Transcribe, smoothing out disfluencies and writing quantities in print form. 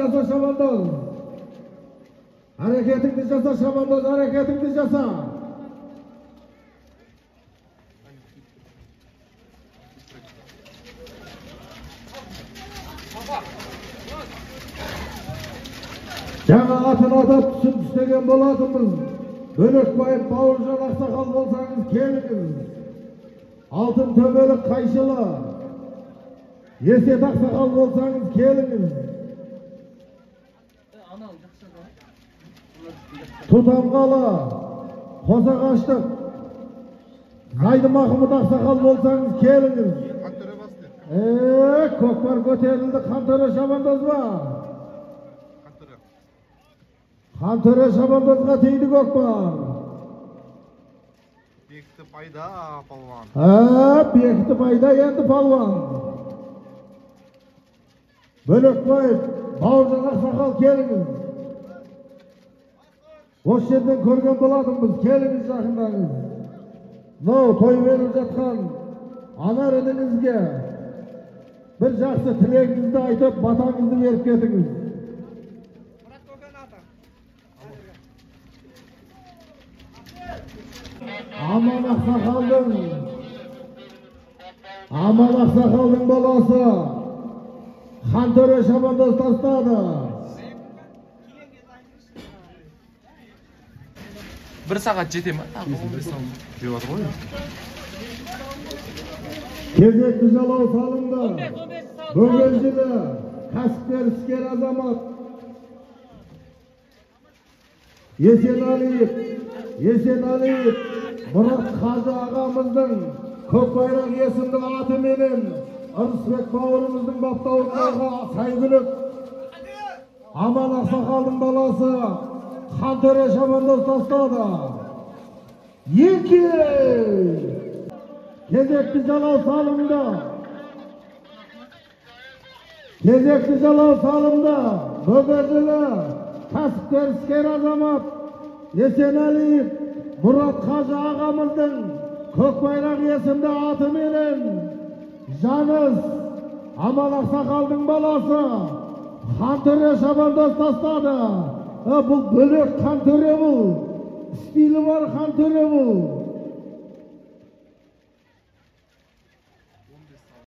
jasa Şabandoz. Hareketini jasa Şabandoz, hareketini jasa. Жаңа атын атап түсіністеген болатынбыз. Бөлөкбаев Бауыржан ақсақал болсаңыз келіңіз. Алтын төбелік Қайшылы. Есет ақсақал болсаңыз келіңіз. Тұтамғалы, Қосағаштық. Зайды Махмұд ақсақал болсаңыз келіңіз. Көкпар көтерілді, Қантөре Шабандоз ба? Қантөре Шабандозға тейді көкпар. Бекті пайда, палуан. Бекті пайда, енді палуан. Бөлөкбаев, Бауыржан ақсақал келіңіз. Осы жерден көрген болатынбыз, келіңіз жақындаңыз. Мынау той беріп жатқан ана ініңізге бір жақсы тілегіңізді айтып, батаңызды беріп кетіңіз. Аман ақсақалдың баласы Қантөре Шабандоз тастады. Bir saat jete mi? Jep atır ғой. Кезекті жалау салынды. Бөгелжілі, кәсіпкер іскер азамат Есенәлиев Мұрат Қажы ағамыздың көк байрақ есімді атыменен Ырысбек бауырымыздың баптауындағы сәйгүлік Аман ақсақалдың баласы Қантөре Шабандоз тастады. 2 кезекті жалау салымда. Бөгелжілі кәсіпкер іскер азамат Есенәлиев Мұрат Қажы ағамыздың көк байрақ есімді атыменен Жаныс Аман ақсақалдың баласы Қантөре Шабандоз тастады. Бұл бөлек Қантөре бұл. Стилі бар Қантөре бұл.